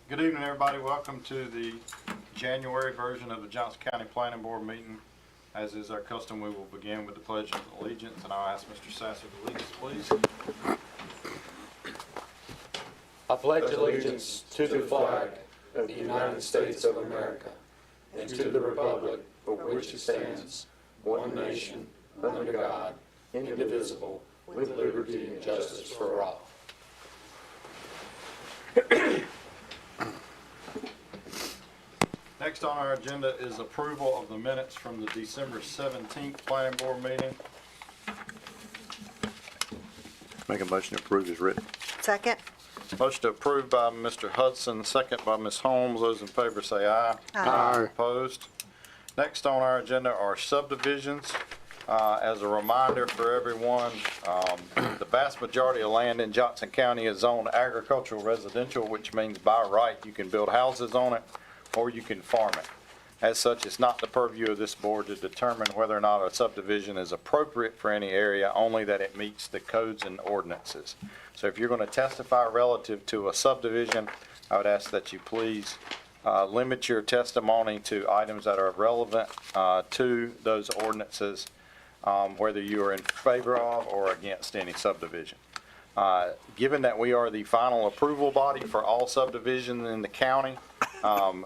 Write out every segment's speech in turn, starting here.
Good evening, everybody. Welcome to the January version of the Johnston County Planning Board meeting. As is our custom, we will begin with the Pledge of Allegiance, and I'll ask Mr. Sasser to lead us, please. I pledge allegiance to the flag of the United States of America and to the republic for which it stands, one nation, under God, indivisible, with liberty and justice for all. Next on our agenda is approval of the minutes from the December 17th Planning Board meeting. Make a motion to approve as written. Second. Motion approved by Mr. Hudson, second by Ms. Holmes. Those in favor say aye. Aye. Opposed? Next on our agenda are subdivisions. As a reminder for everyone, the vast majority of land in Johnston County is zoned agricultural residential, which means by right you can build houses on it or you can farm it. As such, it's not the purview of this board to determine whether or not a subdivision is appropriate for any area, only that it meets the codes and ordinances. So if you're going to testify relative to a subdivision, I would ask that you please limit your testimony to items that are relevant to those ordinances, whether you are in favor of or against any subdivision. Given that we are the final approval body for all subdivisions in the county,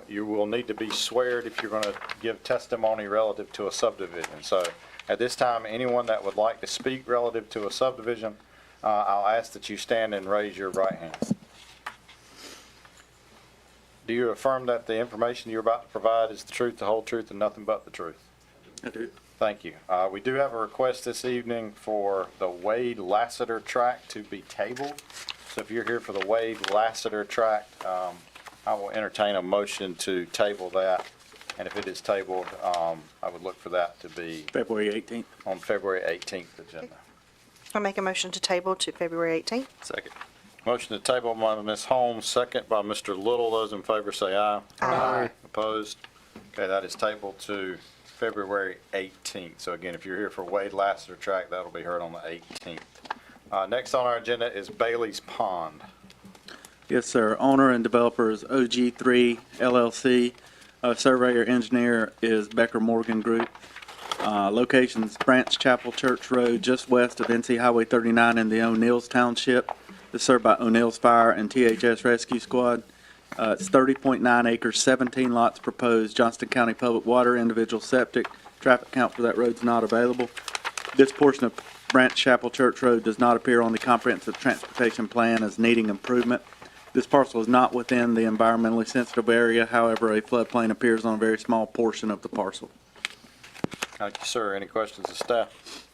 you will need to be sweared if you're going to give testimony relative to a subdivision. So at this time, anyone that would like to speak relative to a subdivision, I'll ask that you stand and raise your right hand. Do you affirm that the information you're about to provide is the truth, the whole truth, and nothing but the truth? I do. Thank you. We do have a request this evening for the Wade Lassiter tract to be tabled. So if you're here for the Wade Lassiter tract, I will entertain a motion to table that. And if it is tabled, I would look for that to be February 18th. on February 18th agenda. I'll make a motion to table to February 18th. Second. Motion to table by Ms. Holmes, second by Mr. Little. Those in favor say aye. Aye. Opposed? Okay, that is tabled to February 18th. So again, if you're here for Wade Lassiter tract, that'll be heard on the 18th. Next on our agenda is Bailey's Pond. Yes, sir. Owner and developer is OG3 LLC. Surveyor engineer is Becker Morgan Group. Locations Branch Chapel Church Road, just west of NC Highway 39 in the O'Neill's Township. It's served by O'Neill's Fire and THS Rescue Squad. It's 30.9 acres, 17 lots proposed. Johnston County Public Water, individual septic. Traffic count for that road's not available. This portion of Branch Chapel Church Road does not appear on the comprehensive transportation plan as needing improvement. This parcel is not within the environmentally sensitive area. However, a floodplain appears on a very small portion of the parcel. Thank you, sir. Any questions of staff?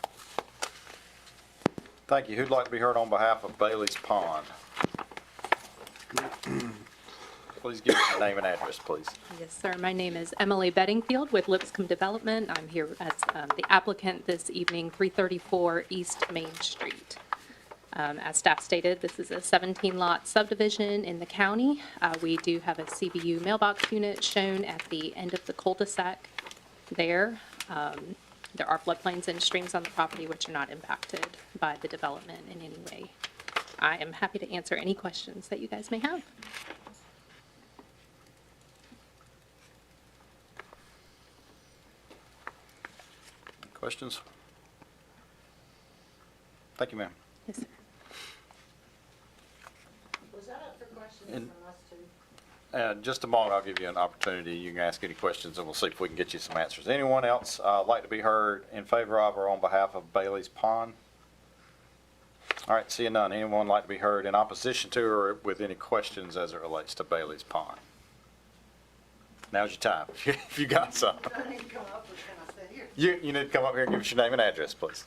Thank you. Who'd like to be heard on behalf of Bailey's Pond? Please give us your name and address, please. Yes, sir. My name is Emily Beddingfield with Lipscomb Development. I'm here as the applicant this evening, 334 East Main Street. As staff stated, this is a 17-lot subdivision in the county. We do have a CBU mailbox unit shown at the end of the cul-de-sac there. There are floodplains and streams on the property which are not impacted by the development in any way. I am happy to answer any questions that you guys may have. Questions? Thank you, ma'am. Yes, sir. Was that up for questions And- from us too? Just a moment, I'll give you an opportunity. You can ask any questions, and we'll see if we can get you some answers. Anyone else like to be heard in favor of or on behalf of Bailey's Pond? All right, seeing none. Anyone like to be heard in opposition to or with any questions as it relates to Bailey's Pond? Now's your time, if you got some. I need to come up with, can I stay here? You need to come up here and give us your name and address, please.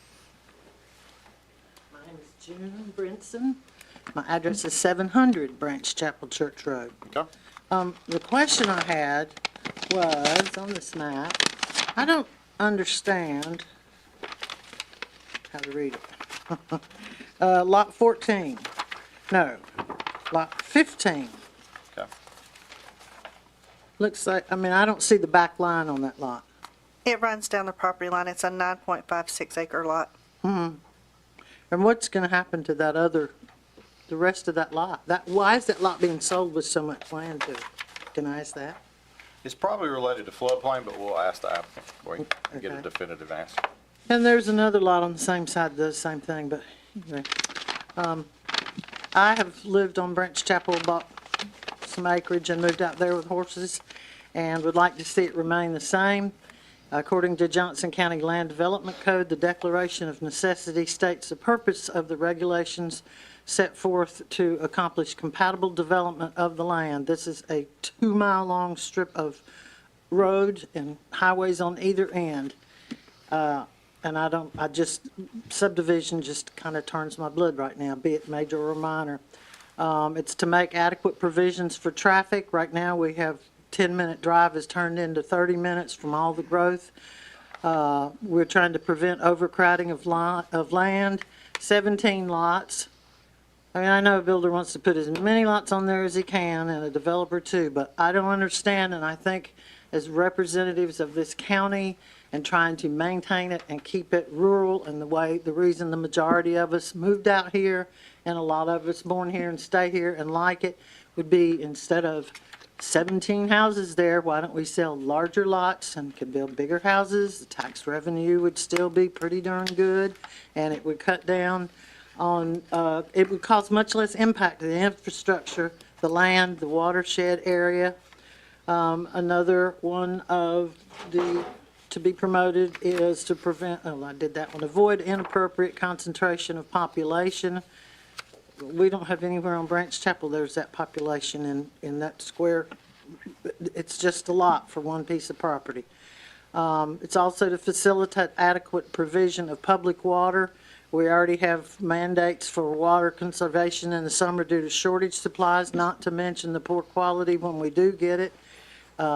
My name is June Brinson. My address is 700 Branch Chapel Church Road. Okay. The question I had was, on this map, I don't understand how to read it. Lot 14, no, lot 15. Okay. Looks like, I mean, I don't see the back line on that lot. It runs down the property line. It's a 9.56 acre lot. And what's going to happen to that other the rest of that lot? Why is that lot being sold with so much land to it? Can I ask that? It's probably related to floodplain, but we'll ask the applicant before you get a Okay. definitive answer. And there's another lot on the same side that does the same thing, but anyway. I have lived on Branch Chapel, bought some acreage and moved out there with horses, and would like to see it remain the same. According to Johnston County Land Development Code, the Declaration of Necessity states the purpose of the regulations set forth to accomplish compatible development of the land. This is a 2-mile-long strip of road and highways on either end. And subdivision just kind of turns my blood right now, be it major or minor. It's to make adequate provisions for traffic. Right now, we have 10-minute drive has turned into 30 minutes from all the growth. We're trying to prevent overcrowding of land, 17 lots. I mean, I know a builder wants to put as many lots on there as he can, and a developer too, but I don't understand, and I think as representatives of this county and trying to maintain it and keep it rural, and the reason the majority of us moved out here, and a lot of us born here and stay here and like it, would be instead of 17 houses there, why don't we sell larger lots and could build bigger houses? The tax revenue would still be pretty darn good, and it would cut down on, it would cause much less impact to the infrastructure, the land, the watershed area. Another one of the to be promoted is to prevent, I did that one, avoid inappropriate concentration of population. We don't have anywhere on Branch Chapel there's that population in that square. It's just a lot for one piece of property. It's also to facilitate adequate provision of public water. We already have mandates for water conservation in the summer due to shortage supplies, not to mention the poor quality when we do get it.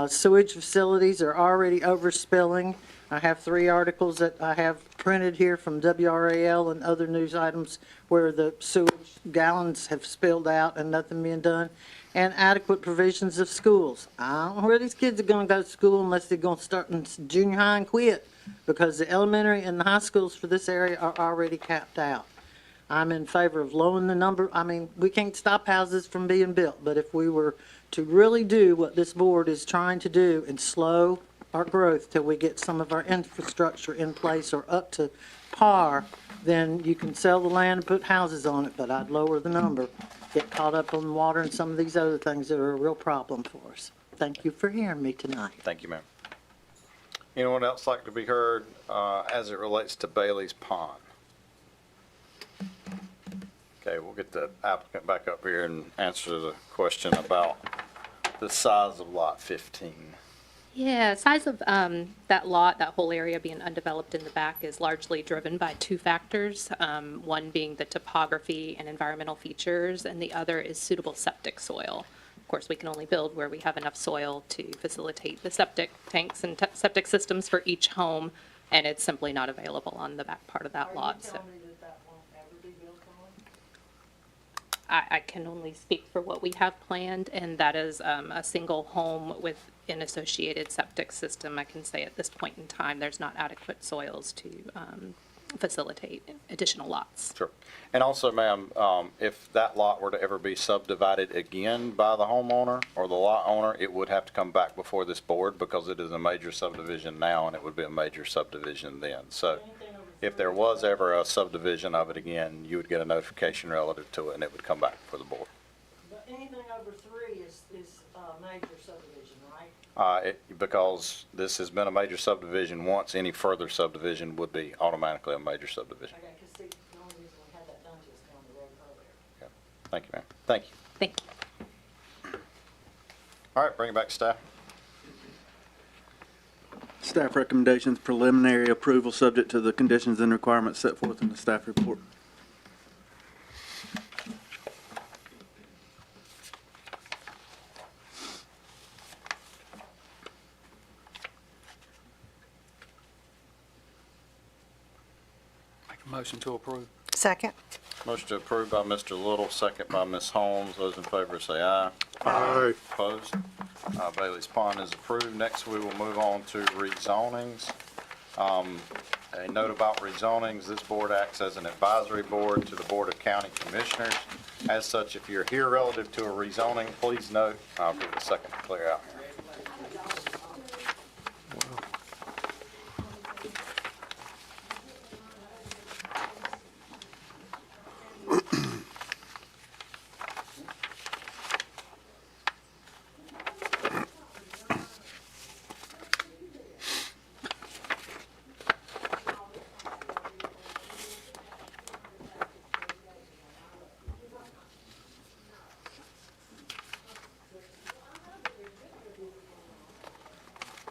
Sewage facilities are already overspilling. I have 3 articles that I have printed here from WRAL and other news items where the sewage gallons have spilled out and nothing being done. And adequate provisions of schools. I don't know where these kids are going to go to school unless they're going to start in junior high and quit, because the elementary and the high schools for this area are already capped out. I'm in favor of lowering the number. I mean, we can't stop houses from being built, but if we were to really do what this board is trying to do and slow our growth till we get some of our infrastructure in place or up to par, then you can sell the land and put houses on it, but I'd lower the number. Get caught up on water and some of these other things that are a real problem for us. Thank you for hearing me tonight. Thank you, ma'am. Anyone else like to be heard as it relates to Bailey's Pond? Okay, we'll get the applicant back up here and answer the question about the size of lot 15. Yeah, size of that lot, that whole area being undeveloped in the back is largely driven by 2 factors. One being the topography and environmental features, and the other is suitable septic soil. Of course, we can only build where we have enough soil to facilitate the septic tanks and septic systems for each home, and it's simply not available on the back part of that lot. So I can only speak for what we have planned, and that is a single home with an associated septic system. I can say at this point in time, there's not adequate soils to facilitate additional lots. Sure. And also, ma'am, if that lot were to ever be subdivided again by the homeowner or the lot owner, it would have to come back before this board because it is a major subdivision now and it would be a major subdivision then. So if there was ever a subdivision of it again, you would get a notification relative to it and it would come back before the board. But anything over 3 is a major subdivision, right? Because this has been a major subdivision once, any further subdivision would be automatically a major subdivision. Okay, because the only reason we had that done to us down the road earlier. Thank you, ma'am. Thank you. Thank you. All right, bring it back to staff. Staff recommendations, preliminary approval subject to the conditions and requirements set forth in the staff report. Make a motion to approve. Second. Motion to approve by Mr. Little, second by Ms. Holmes. Those in favor say aye. Aye. Opposed? Bailey's Pond is approved. Next, we will move on to rezonings. A note about rezonings, this board acts as an advisory board to the Board of County Commissioners. As such, if you're here relative to a rezoning, please note, I'll give it a second to clear out here.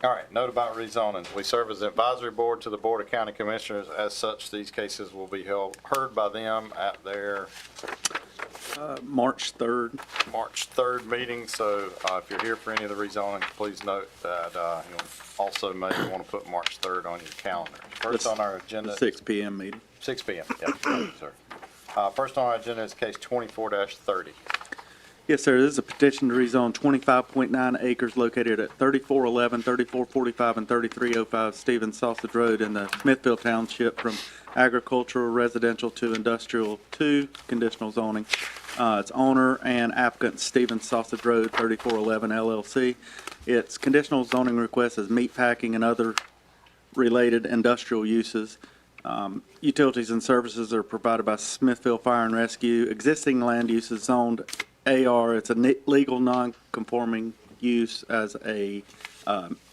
All right, note about rezonings. We serve as an advisory board to the Board of County Commissioners. As such, these cases will be heard by them at their March 3rd. March 3rd meeting. So if you're here for any of the rezonings, please note that you'll also may want to put March 3rd on your calendar. First on our agenda. The 6 PM meeting. 6 p.m. Yeah, thank you, sir. First on our agenda is case 24-30. Yes, sir. This is a petition to rezone 25.9 acres located at 3411, 3445, and 3305 Stevens Sausage Road in the Smithfield Township from agricultural residential to industrial 2 conditional zoning. Its owner and applicant Stevens Sausage Road, 3411 LLC. Its conditional zoning request is meat packing and other related industrial uses. Utilities and services are provided by Smithfield Fire and Rescue. Existing land use is zoned AR. It's a legal non-conforming use as a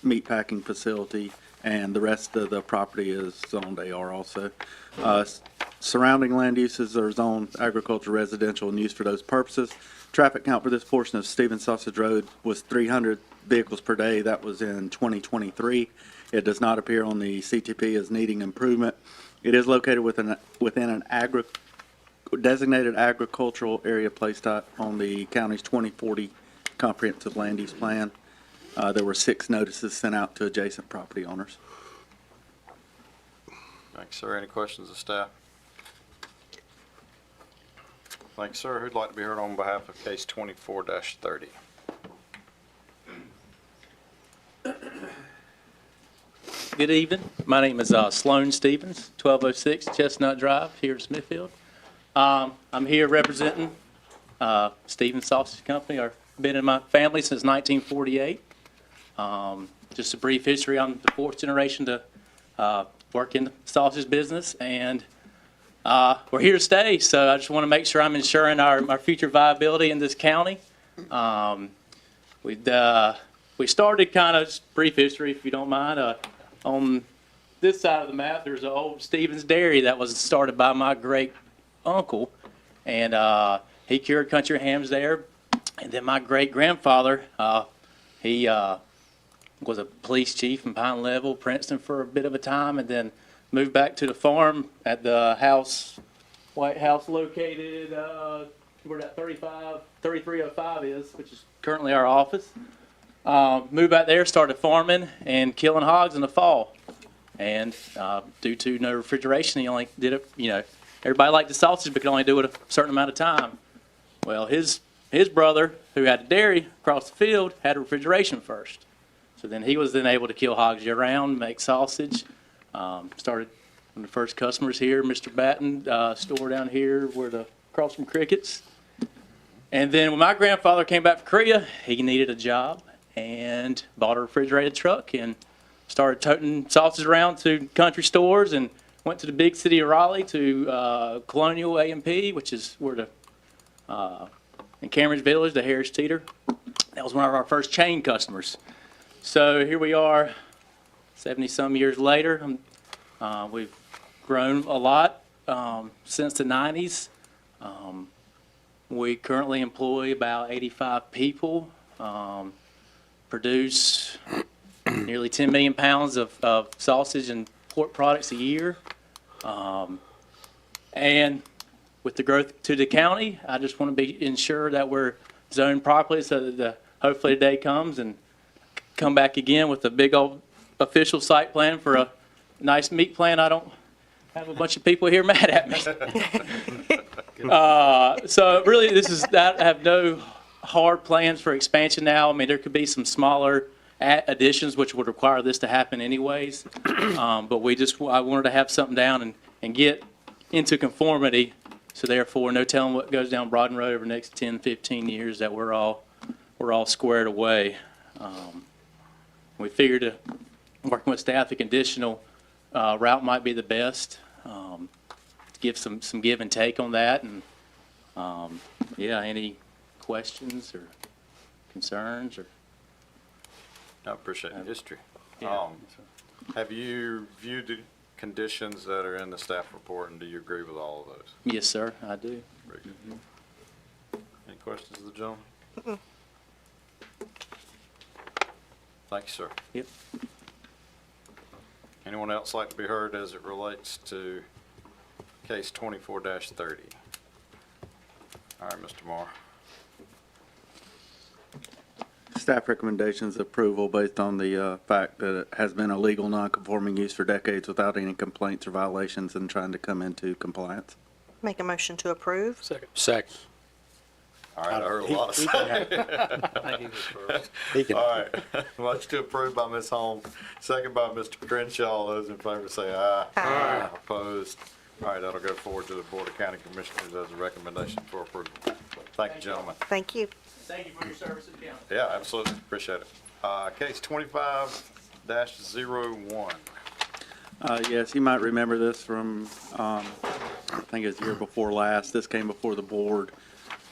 meat packing facility, and the rest of the property is zoned AR also. Surrounding land uses are zoned agricultural, residential, and used for those purposes. Traffic count for this portion of Stevens Sausage Road was 300 vehicles per day. That was in 2023. It does not appear on the CTP as needing improvement. It is located within an designated agricultural area placed out on the county's 2040 comprehensive land use plan. There were 6 notices sent out to adjacent property owners. Thanks, sir. Any questions of staff? Thanks, sir. Who'd like to be heard on behalf of case 24-30? Good evening. My name is Sloan Stevens, 1206 Chestnut Drive here in Smithfield. I'm here representing Stevens Sausage Company. I've been in my family since 1948. Just a brief history. I'm the 4th generation to work in the sausage business, and we're here to stay. So I just want to make sure I'm ensuring our future viability in this county. We started kind of just brief history, if you don't mind. On this side of the map, there's an old Stevens Dairy that was started by my great uncle, and he cured country hams there. And then my great grandfather, he was a police chief in Pine Level, Princeton for a bit of a time, and then moved back to the farm at the White House located where that 3305 is, which is currently our office. Moved back there, started farming and killing hogs in the fall. And due to no refrigeration, he only did it, everybody liked the sausage but could only do it a certain amount of time. Well, his brother, who had a dairy across the field, had refrigeration first. So then he was then able to kill hogs year round, make sausage. Started one of the first customers here, Mr. Batten, store down here across from Crickets. And then when my grandfather came back from Korea, he needed a job and bought a refrigerated truck and started toting sausage around to country stores and went to the big city of Raleigh to Colonial A&P, which is where in Cameron's Village, the Harris Teeter. That was one of our first chain customers. So here we are 70-some years later. We've grown a lot since the 90s. We currently employ about 85 people, produce nearly 10 million pounds of sausage and pork products a year. And with the growth to the county, I just want to ensure that we're zoned properly so that hopefully the day comes and come back again with a big old official site plan for a nice meat plant. I don't have a bunch of people here mad at me. So really, I have no hard plans for expansion now. I mean, there could be some smaller additions which would require this to happen anyways. But I wanted to have something down and get into conformity So therefore, no telling what goes down Broaden Road over the next 10, 15 years, that we're all squared away. We figured, working with staff, a conditional route might be the best. Give some give and take on that. And yeah, any questions or concerns or? I appreciate the history. Yeah. Have you viewed the conditions that are in the staff report, and do you agree with all of those? Yes, sir, I do. Very good. Any questions of the gentleman? Thank you, sir. Yep. Anyone else like to be heard as it relates to case 24-30? All right, Mr. Marr. Staff recommendations approval based on the fact that it has been a legal non-conforming use for decades without any complaints or violations and trying to come into compliance. Make a motion to approve. Second. All right, I heard a lot of saying. All right, much to approve by Ms. Holmes, second by Mr. Crenshaw. All those in favor say aye. Aye. Opposed? All right, that'll go forward to the Board of County Commissioners as a recommendation for approval. Thank you, gentlemen. Thank you. Thank you for your service to the county. Yeah, absolutely, appreciate it. Case 25-01. Yes, you might remember this from, I think it was the year before last. This came before the board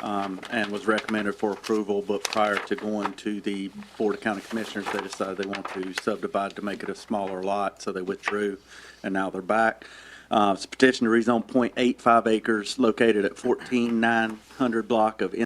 and was recommended for approval, but prior to going to the Board of County Commissioners, they decided they want to subdivide to make it a smaller lot, so they withdrew, and now they're back. It's a petition to rezone .85 acres located at 14900 block of